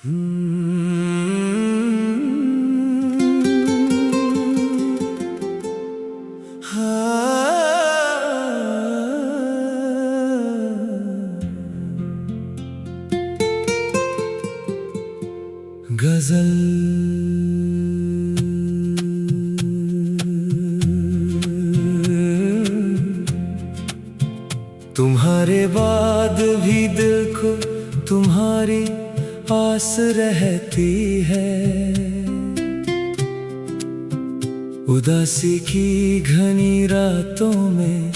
गजल तुम्हारे बाद भी दिल को तुम्हारी आस रहती है। उदासी की घनी रातों में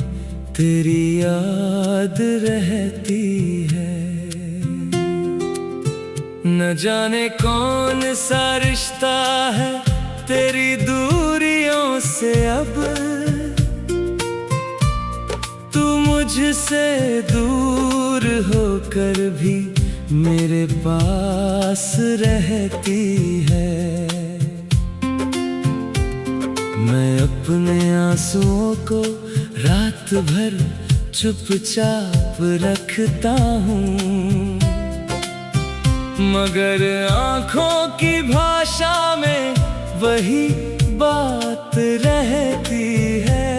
तेरी याद रहती है। न जाने कौन सा रिश्ता है तेरी दूरियों से अब, तू मुझसे दूर होकर भी मेरे पास रहती है। मैं अपने आंसुओं को रात भर चुपचाप रखता हूँ, मगर आँखों की भाषा में वही बात रहती है।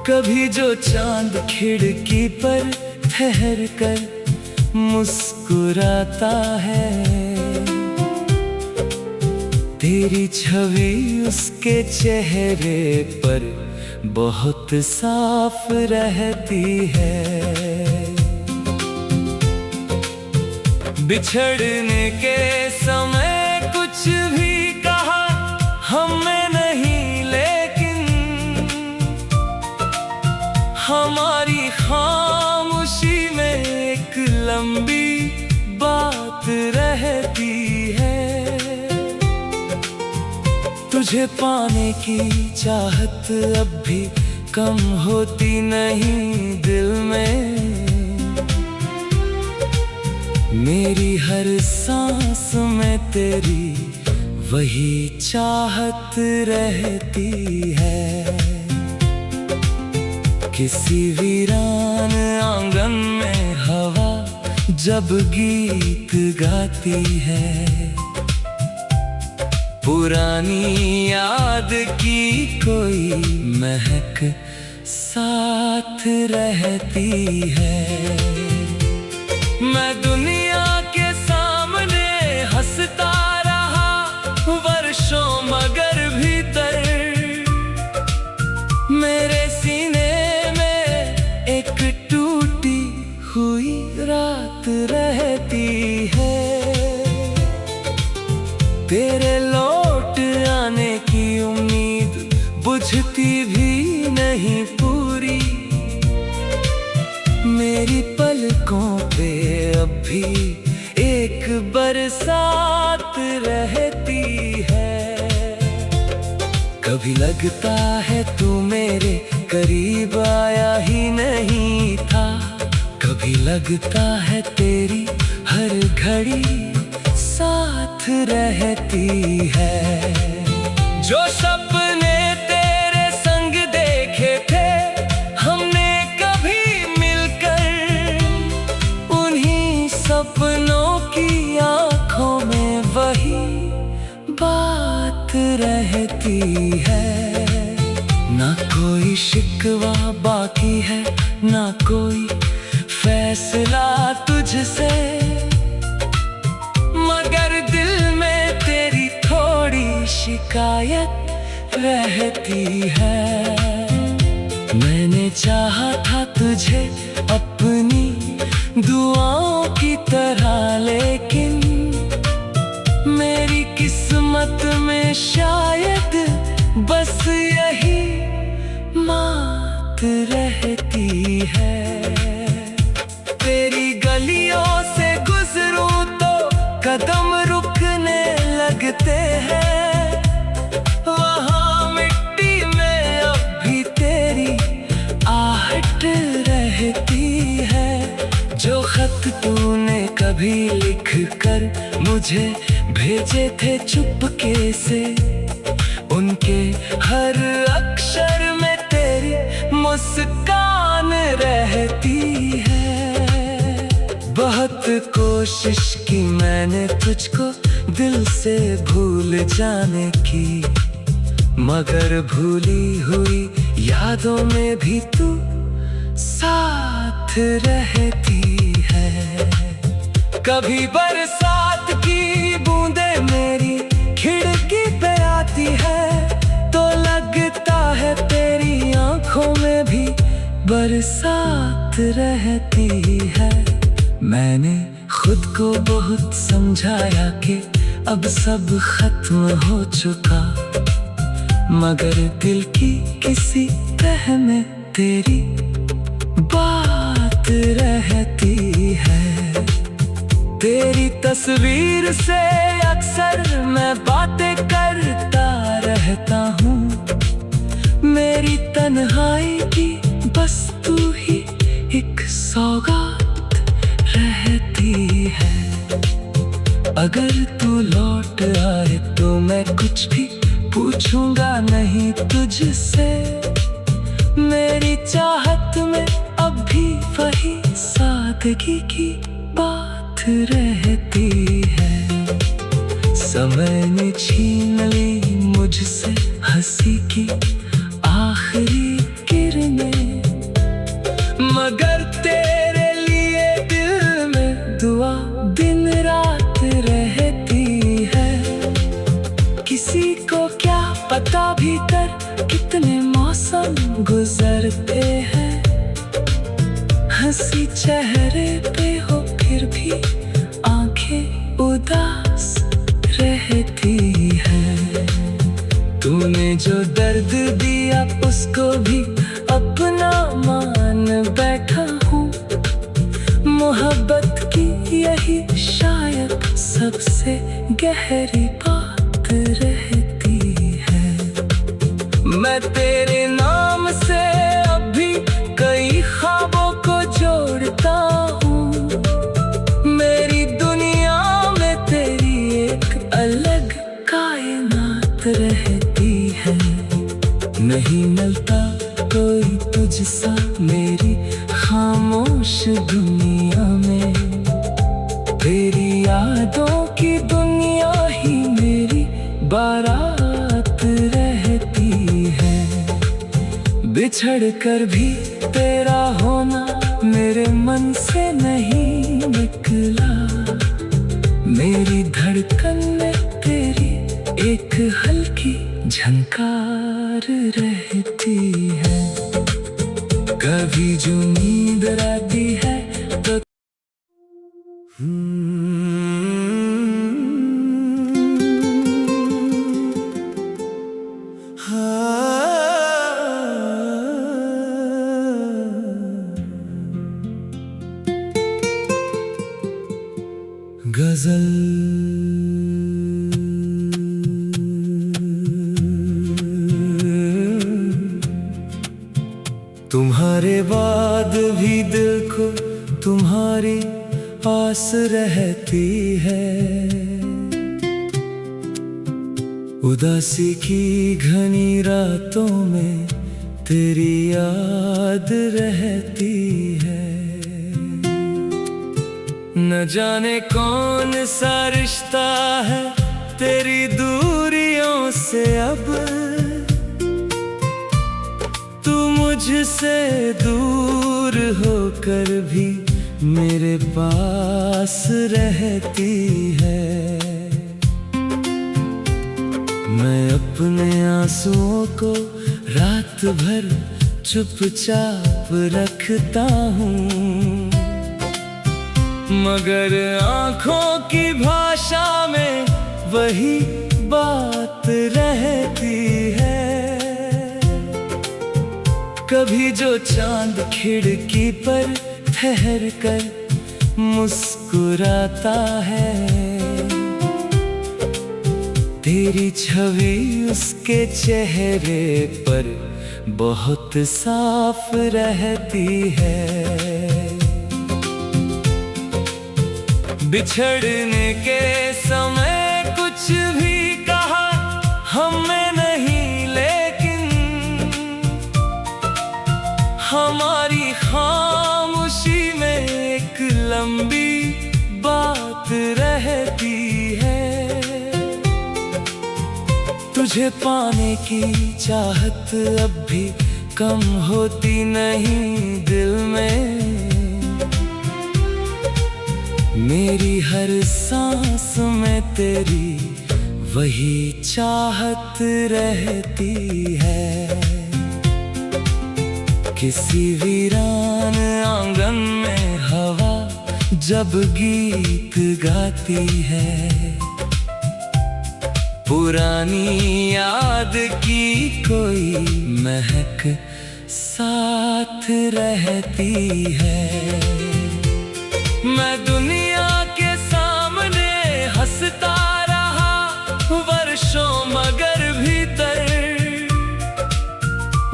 कभी जो चांद खिड़की पर ठहर कर मुस्कुराता है, तेरी छवि उसके चेहरे पर बहुत साफ रहती है। बिछड़ने के समय कुछ भी कहा हमने नहीं, लेकिन हमारी खामोशी में एक लंबी बात रहती है। तुझे पाने की चाहत अब भी कम होती नहीं दिल में। मेरी हर सांस में तेरी वही चाहत रहती है। किसी वीरान आंगन में हवा जब गीत गाती है, पुरानी याद की कोई महक साथ रहती है। मैं दुनिया के सामने हंसता रहा वर्षों, मगर भीतर मेरे सीने में एक टूटी हुई रात रहती है। तेरे लौट आने की उम्मीद बुझती भी नहीं पूरी। मेरी पलकों पे अब भी एक बरसात रहती है। कभी लगता है तू मेरे करीब आया ही नहीं था, कभी लगता है तेरी हर घड़ी साथ रहती है। जो सपने तेरे संग देखे थे हमने कभी मिलकर, उन्हीं सपनों की आंखों में वही बात रहती है। ना कोई शिकवा बाकी है, ना कोई फैसला तुझसे, मगर दिल में तेरी थोड़ी शिकायत रहती है। मैंने चाहा था तुझे अपनी दुआओं की तरह, लेकिन मेरी किस्मत में शायद बस यही मात रहती है। तेरी गलियों से गुजरूं तो कदम रुकने लगते हैं, वहाँ मिट्टी में अब भी तेरी आहट रहती है। जो खत तूने कभी लिख कर मुझे भेजे थे चुपके से, उनके हर अक्षर में तेरी मुस्कान रहती है। बहुत कोशिश की मैंने तुझको दिल से भूल जाने की, मगर भूली हुई यादों में भी तू साथ रहती है। कभी बरसात की बूंदें मेरी खिड़की पे आती है तो लगता है तेरी आंखों में भी बरसात रहती है। मैंने खुद को बहुत समझाया कि अब सब खत्म हो चुका, मगर दिल की किसी तह में तेरी बात रहती है। तेरी तस्वीर से अक्सर मैं बातें करता रहता हूँ, मेरी तन्हाई की बस तू ही एक सौगात रहती है। अगर तू लौट आए तो मैं कुछ भी पूछूंगा नहीं तुझसे, मेरी चाहत में अब भी वही सादगी की बात रहती है। समय ने छीन ली मुझसे हंसी की आखिरी किरणें, मगर तेरे लिए दिल में दुआ दिन रात रहती है। किसी को क्या पता भीतर कितने मौसम गुजरते हैं, हंसी चेहरे पे हो फिर भी आंखें उदास रहती है। तूने जो दर्द दिया उसको भी अपना मान बैठा हूँ, मोहब्बत की यही शायद सबसे गहरी बात रहती है। मैं तेरे नाम से अब भी कई ख्वाबों को जोड़ता हूँ, मेरी दुनिया में तेरी एक अलग कायनात रहती है। नहीं मिलता कोई तुझसा मेरी खामोश दुनिया में, तेरी यादों की दुनिया ही मेरी बारात रहती है। बिछड़ कर भी तेरा होना मेरे मन से नहीं निकला, मेरी धड़कन में तेरी एक हल्की झनकार रहती है। कभी जो नींद आती है तो गजल तुम्हारे बाद भी दिल को तुम्हारी आस रहती है। उदासी की घनी रातों में तेरी याद रहती है। न जाने कौन सा रिश्ता है तेरी दूरियों से अब, तू मुझसे दूर होकर भी मेरे पास रहती है। मैं अपने आंसुओं को रात भर चुपचाप रखता हूँ, मगर आँखों की भाषा में वही बात रहती है। कभी जो चांद खिड़की पर ठहर कर मुस्कुराता है, तेरी छवि उसके चेहरे पर बहुत साफ रहती है। बिछड़ने के समय कुछ भी कहा हमने नहीं, लेकिन हमारी खामोशी में एक लंबी बात रहती है। तुझे पाने की चाहत अब भी कम होती नहीं दिल में। मेरी हर सांस में तेरी वही चाहत रहती है। किसी वीरान आंगन में हवा जब गीत गाती है, पुरानी याद की कोई महक साथ रहती है। मैं दुनिया के सामने हंसता रहा वर्षों, मगर भीतर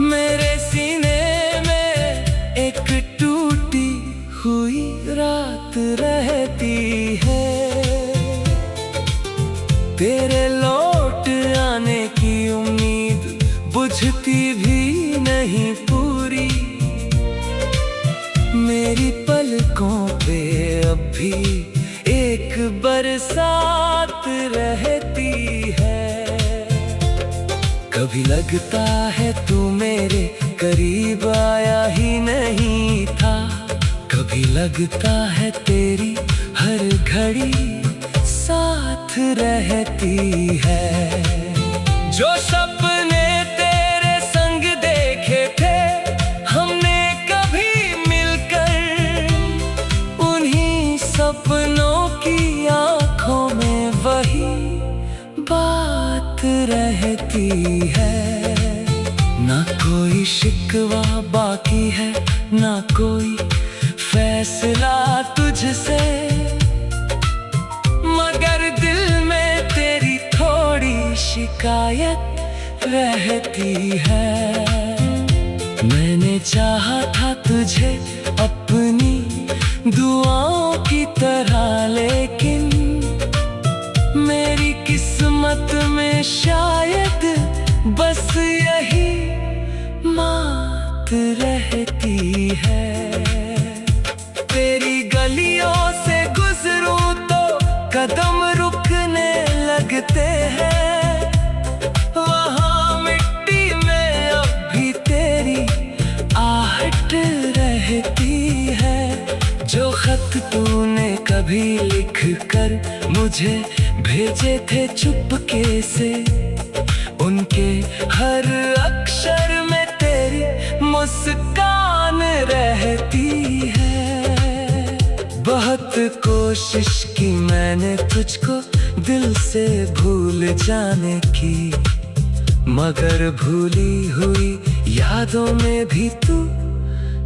मेरे सीने में एक टूटी हुई रात रहती है। तेरे लौट आने की उम्मीद बुझती भी नहीं पूरी। मेरी पलकों पे अब भी एक बरसात रहती है। कभी लगता है तू मेरे करीब आया ही नहीं था, कभी लगता है तेरी हर घड़ी साथ रहती है। जो सपने तेरे संग देखे थे हमने कभी मिलकर, उन्हीं सपनों की आंखों में वही बात रहती है। ना कोई शिकवा बाकी है, ना कोई फैसला तुझसे, मगर दिल में तेरी थोड़ी शिकायत रहती है। मैंने चाहा था तुझे अपनी दुआओं की तरह, लेकिन मेरी किस्मत में शायद बस यही मात रहती है। तेरी गलियों से गुजरूं तो कदम रुकने लगते हैं, वहाँ मिट्टी में अब भी तेरी आहट रहती है। जो खत तूने कभी लिख कर मुझे भेजे थे चुपके से, उनके हर अक्षर में तेरी मुस्कान रहती है। बहुत कोशिश की मैंने तुझको दिल से भूल जाने की, मगर भूली हुई यादों में भी तू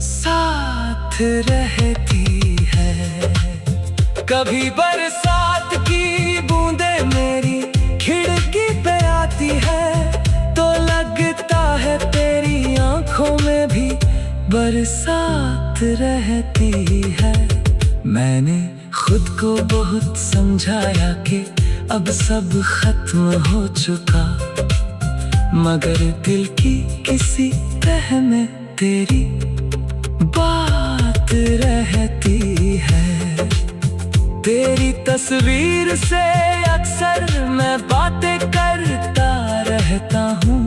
साथ रहती है। कभी बरसात की बूंदें मेरी खिड़की पे आती है, तो लगता है तेरी आंखों में भी बरसात रहती है। मैंने खुद को बहुत समझाया कि अब सब खत्म हो चुका, मगर दिल की किसी तह में तेरी बात रहती है। तेरी तस्वीर से अक्सर मैं बातें करता रहता हूँ,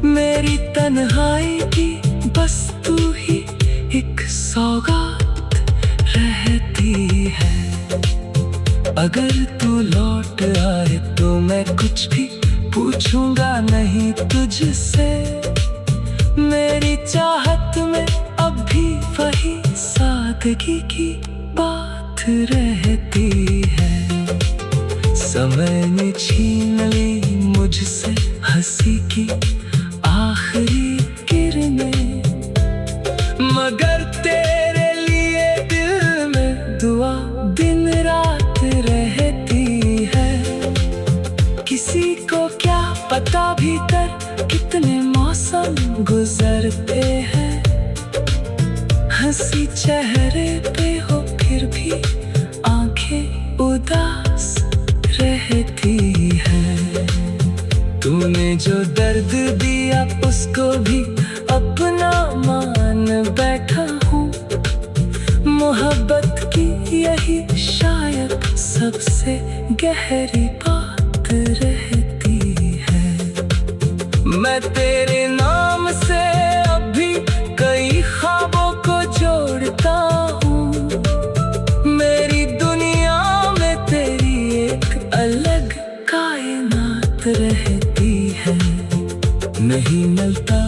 मेरी तन्हाई की बस तू ही एक सौगात रहती है। अगर तू लौट आए तो मैं कुछ भी पूछूंगा नहीं तुझसे, मेरी चाहत में अब भी वही सादगी की बात रहती है। समय ने छीन ली मुझसे हंसी की आखिरी किरणें, मगर तेरे लिए दिल में दुआ दिन रात रहती है। किसी को क्या पता भीतर कितने मौसम गुजरते हैं, हंसी चेहरे पे हो फिर भी आंखें उदास रहती है। तूने जो दर्द दिया उसको भी अपने सबसे गहरी बात रहती है। मैं तेरे नाम से अभी कई ख्वाबों को जोड़ता हूँ। मेरी दुनिया में तेरी एक अलग कायनात रहती है। नहीं मिलता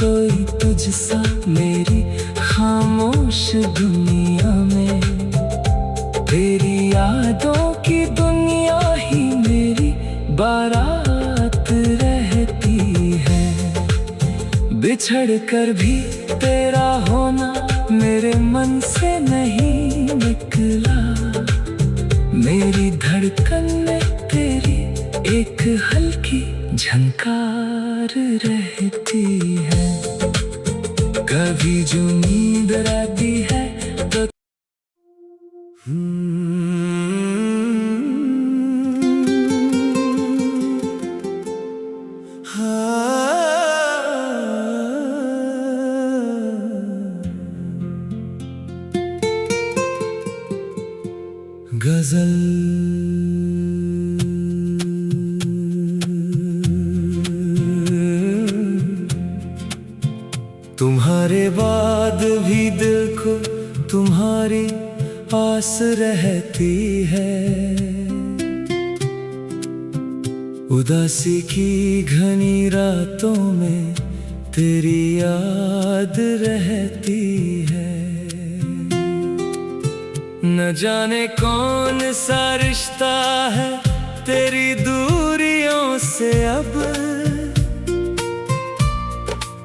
कोई तुझसा मेरी खामोश दुनिया में। तेरी यादों की दुनिया ही मेरी बारात रहती है। बिछड़ कर भी तेरा होना मेरे मन से नहीं निकला। मेरी धड़कन में तेरी एक हल्की झंकार रहती है। कभी जो नींद आती है तो गजल तुम्हारे बाद भी दिल को तुम्हारी आस रहती है। उदासी की घनी रातों में तेरी याद रहती है। न जाने कौन सा रिश्ता है तेरी दूरियों से अब।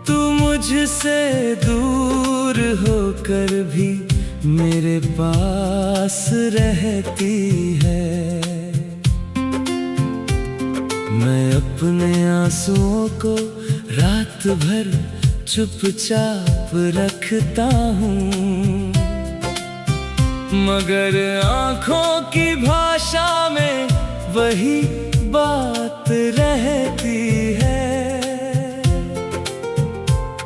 तू मुझसे दूर होकर भी मेरे पास रहती है। मैं अपने आंसुओं को रात भर चुपचाप रखता हूँ, मगर आँखों की भाषा में वही बात रहती है।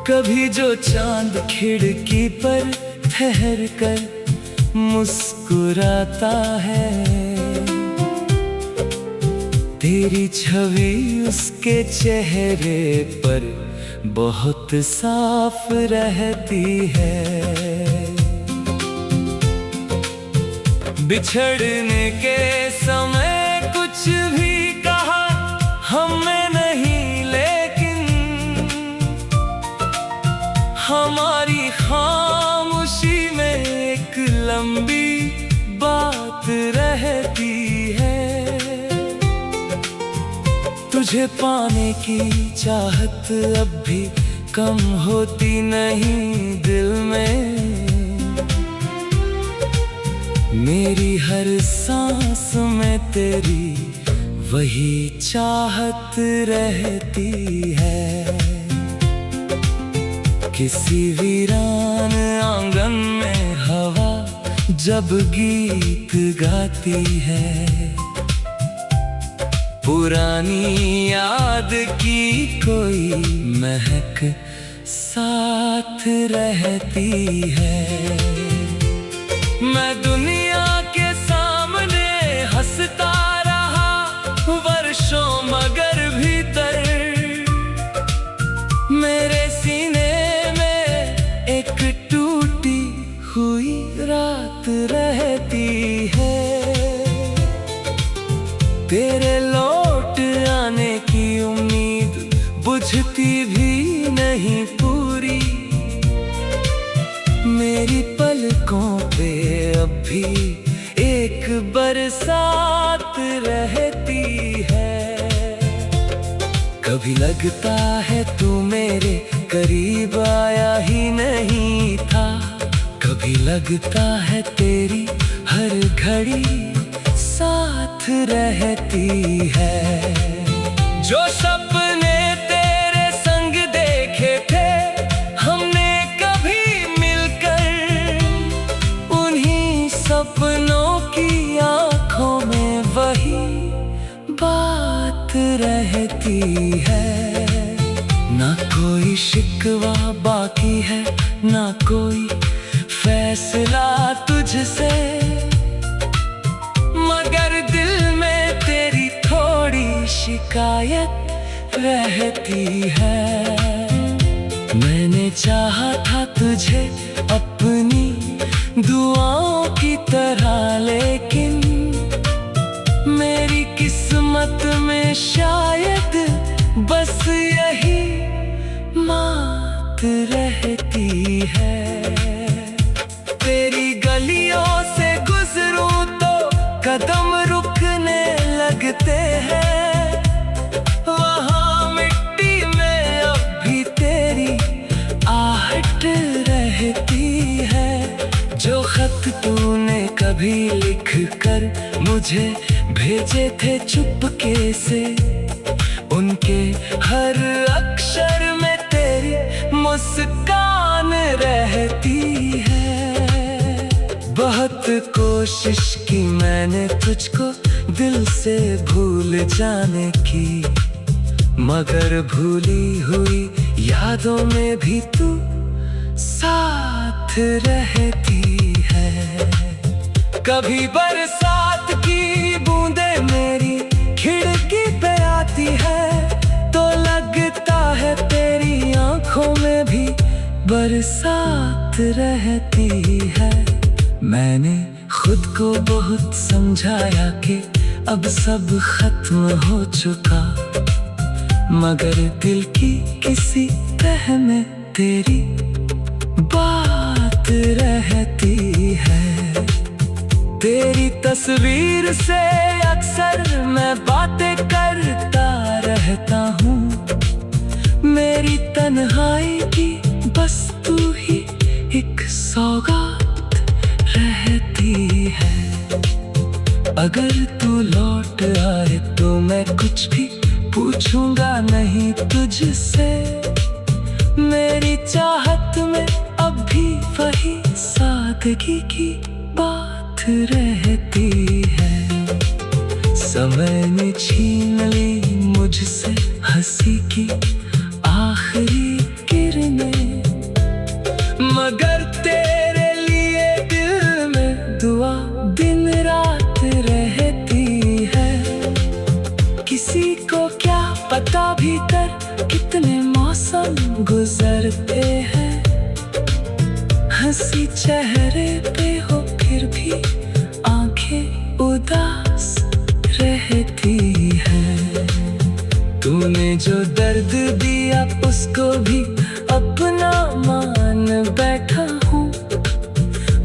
कभी जो चांद खिड़की पर ठहर कर मुस्कुराता है, तेरी छवि उसके चेहरे पर बहुत साफ रहती है। बिछड़ने के समय कुछ भी कहा हमने नहीं, लेकिन हमारी खामोशी में एक लंबी बात रहती है। तुझे पाने की चाहत अब भी कम होती नहीं दिल में। मेरी हर सांस में तेरी वही चाहत रहती है। किसी वीरान आंगन में हवा जब गीत गाती है, पुरानी याद की कोई महक साथ रहती है। मैं दुनिया के सामने हंसता रहा वर्षों, मगर भीतर मेरे सीने में एक टूटी हुई रात रहती है। तेरे लौट आने की उम्मीद बुझती भी नहीं पूरी। मेरी पलकों पे अब भी एक बरसात रहती है। कभी लगता है तू मेरे करीब आया ही नहीं था, कभी लगता है तेरी हर घड़ी साथ रहती है। जो सपने तेरे संग देखे थे हमने कभी मिलकर, उन्हीं सपनों की आंखों में वही बात रहती है। ना कोई शिकवा बाकी है, ना कोई फैसला तुझसे, मगर शिकायत रहती है। मैंने चाहा था तुझे अपनी दुआओं की तरह, लेकिन मेरी किस्मत में शायद बस यही मात रहती है। तेरी गलियों से गुजरूं तो कदम रुकने लगते हैं। वहाँ मिट्टी में अब भी तेरी आहट रहती है। जो खत तूने कभी लिख कर मुझे भेजे थे चुपके से, उनके हर अक्षर में तेरी मुस्कान रहती है। बहुत कोशिश की मैंने तुझको दिल से भूल जाने की, मगर भूली हुई यादों में भी तू साथ रहती है। कभी बरसात की बूंदें मेरी खिड़की पे आती है तो लगता है तेरी आंखों में भी बरसात रहती है। मैंने खुद को बहुत समझाया कि अब सब खत्म हो चुका, मगर दिल की किसी तह में तेरी बात रहती है। तेरी तस्वीर से अक्सर मैं बातें करता रहता हूँ। मेरी तन्हाई की बस तू ही एक सौगात रहती है। अगर तू लौट आए तो मैं कुछ भी पूछूंगा नहीं तुझसे। मेरी चाहत में अब भी वही सादगी की बात रहती है। समय ने छीन ली मुझसे हंसी की आखिरी किरणें, मगर तेरे लिए दिल में दुआ दिन रात रहती है। किसी को क्या पता भीतर कितने मौसम गुजरते हैं। हंसी चेहरे पे हो फिर भी आंखें उदास रहती है। तूने जो दर्द दिया उसको भी अपना मान बैठा हूँ।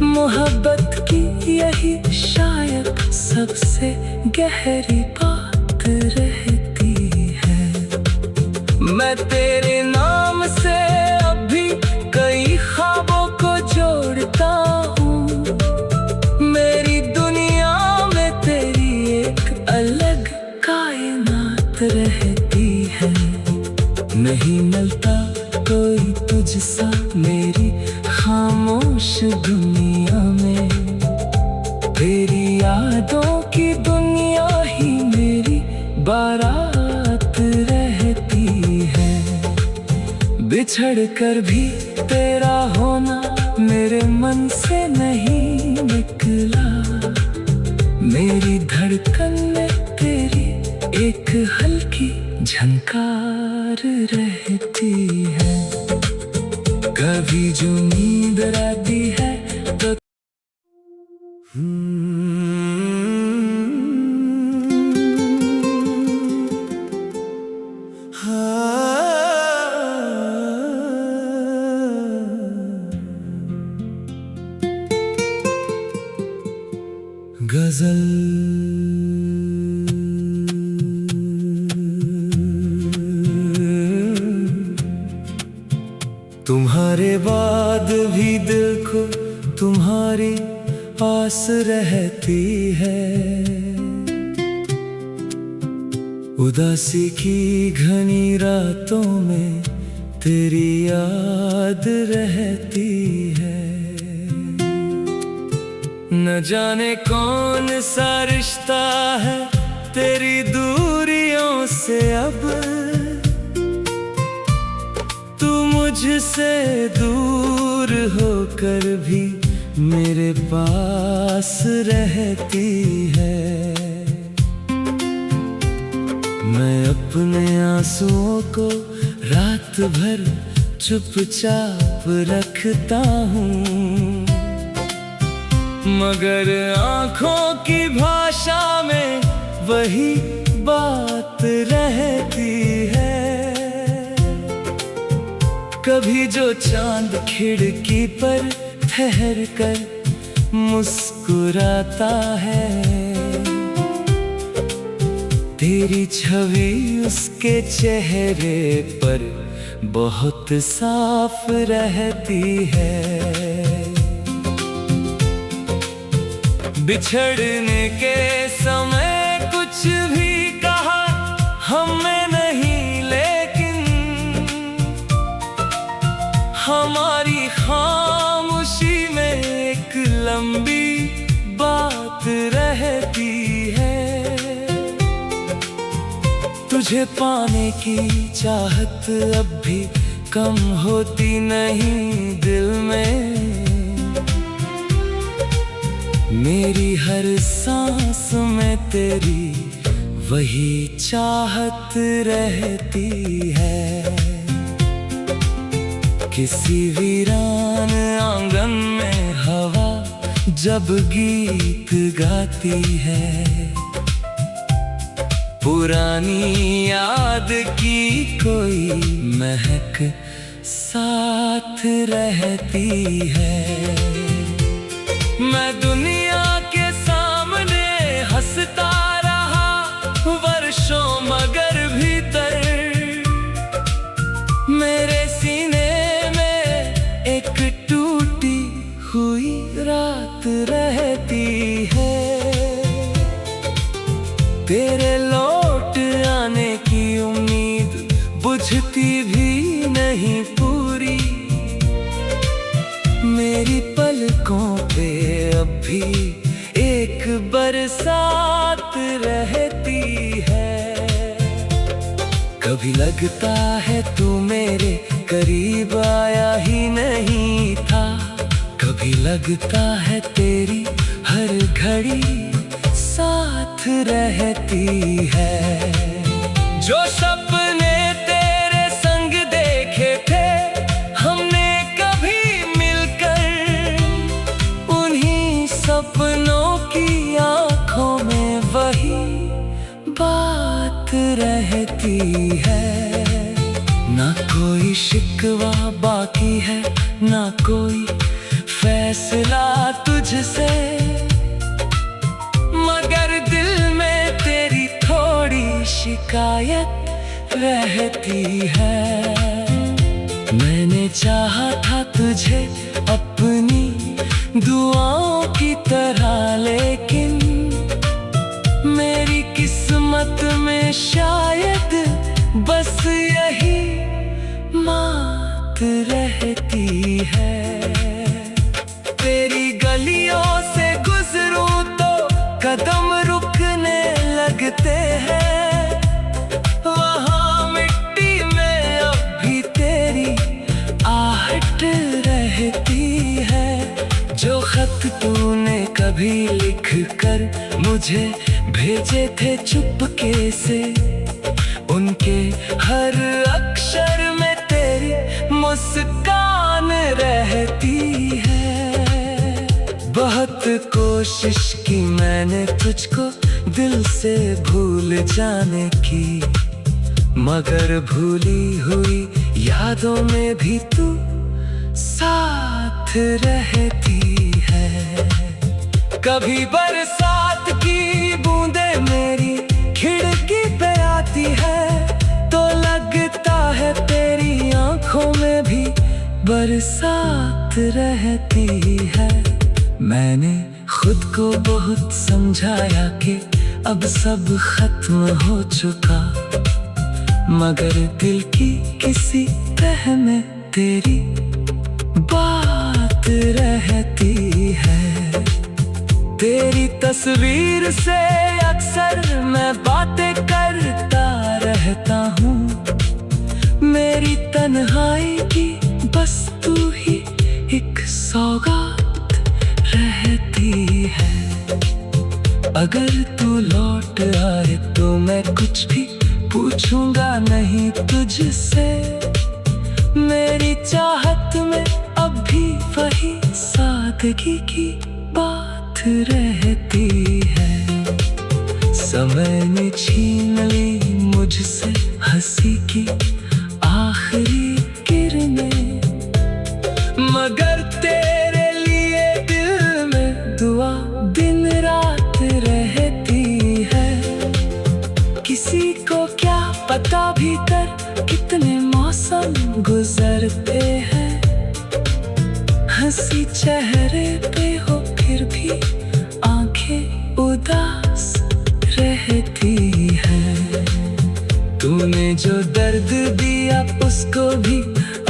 मोहब्बत की यही शायद सबसे गहरी बात रहती है। मैं तेरे नाम से अभी कई ख्वाबों को जोड़ता हूँ। मेरी दुनिया में तेरी एक अलग कायनात रहती है। नहीं मिलता कोई तुझसा मेरी खामोश दुनिया में। तेरी यादों की दुनिया ही मेरी बारात रहती है। बिछड़ कर भी तेरा होना मेरे मन से नहीं निकला। मेरी धड़कन में तेरी एक हल्की झनकार रहती है। कभी जो नींद आती है तो गजल तुम्हारे बाद भी दिल को तुम्हारी आस रहती है। उदासी की घनी रातों में तेरी याद रहती है। न जाने कौन सा रिश्ता है तेरी दूरियों से अब। तू मुझसे दूर होकर भी मेरे पास रहती है। मैं अपने आंसुओं को रात भर चुपचाप रखता हूँ, मगर आँखों की भाषा में वही बात रहती है। कभी जो चांद खिड़की पर ठहर कर मुस्कुराता है, तेरी छवि उसके चेहरे पर बहुत साफ रहती है। बिछड़ने के समय कुछ भी कहा हमने नहीं, लेकिन हमारी खामोशी में एक लंबी बात रहती है। तुझे पाने की चाहत अब भी कम होती नहीं दिल में, मेरी हर सांस में तेरी वही चाहत रहती है। किसी वीरान आंगन में हवा जब गीत गाती है, पुरानी याद की कोई महक साथ रहती है। मैं दुनिया के सामने हंसता रहा वर्षों, मगर भीतर मेरे सीने में एक टूटी हुई रात रहती है। तेरे लौट आने की उम्मीद बुझती भी नहीं पूरी, मेरी पलकों पे अब भी एक बरसात रहती है। कभी लगता है तू मेरे करीब आया ही नहीं था, कभी लगता है तेरी हर घड़ी साथ रहती है। जो सपने तेरे संग देखे थे हमने कभी मिलकर, उन्हीं सपनों की आंखों में वही बात रहती है। ना कोई शिकवा बाकी है, ना कोई फैसला तुझसे, मगर दिल में तेरी थोड़ी शिकायत रहती है। मैंने चाहा था तुझे अपनी दुआओं की तरह, लेकिन मेरी किस्मत में शायद बस यही मात रहती है। तेरी गलियों से गुजरूं तो कदम रुकने लगते हैं, वहाँ मिट्टी में अब भी तेरी आहट रहती है। जो खत तूने कभी लिख कर मुझे भेजे थे चुपके से, उनके हर अक्षर में तेरी मुस्कान रहती है। बहुत कोशिश की मैंने तुझको दिल से भूल जाने की, मगर भूली हुई यादों में भी तू साथ रहती है। कभी बरसात की बूंदें मेरी खिड़की पे आती है, तो लगता है तेरी आंखों में भी बरसात रहती है। मैंने खुद को बहुत समझाया कि अब सब खत्म हो चुका, मगर दिल की किसी तह में तेरी बात रहती है। तेरी तस्वीर से अक्सर मैं बातें करता रहता हूँ, मेरी तन्हाई की बस तू ही एक सौगात रहती है। अगर तू लौट आए तो मैं कुछ भी पूछूंगा नहीं तुझसे। मेरी चाहत में अब भी वही सादगी की बात रहती है। समय ने छीन ली मुझसे हंसी की आखिरी किरणें, मगर तेरे लिए दिल में दुआ दिन रात रहती है। किसी को क्या पता भीतर कितने मौसम गुजरते हैं। हंसी चेहरे पे हो फिर भी आंखें उदास रहती है। तूने जो दर्द दिया उसको भी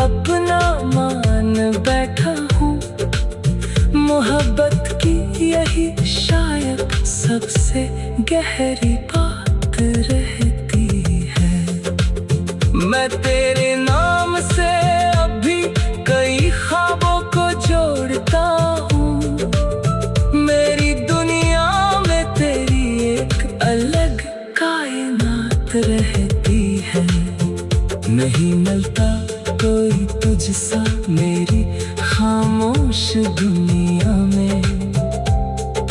अपना मान बैठा हूँ। मोहब्बत की यही शायद सबसे गहरी बात रहती है। मैं तेरे नाम से अभी कई ख्वाबों को जोड़ता हूँ। मेरी दुनिया में तेरी एक अलग कायनात रहती है। नहीं मिलता कोई तुझसा मेरी खामोश दुनिया में।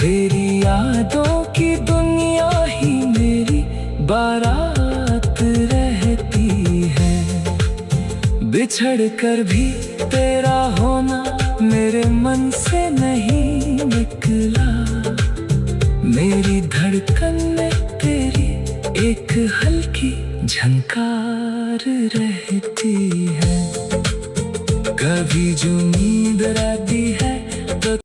तेरी यादों की दुनिया ही मेरी बारात रहती है। बिछड़ कर भी तेरा होना मेरे मन से नहीं निकला। मेरी धड़कन में तेरी एक हल्की झनकार रहती है। कभी जो नींद आती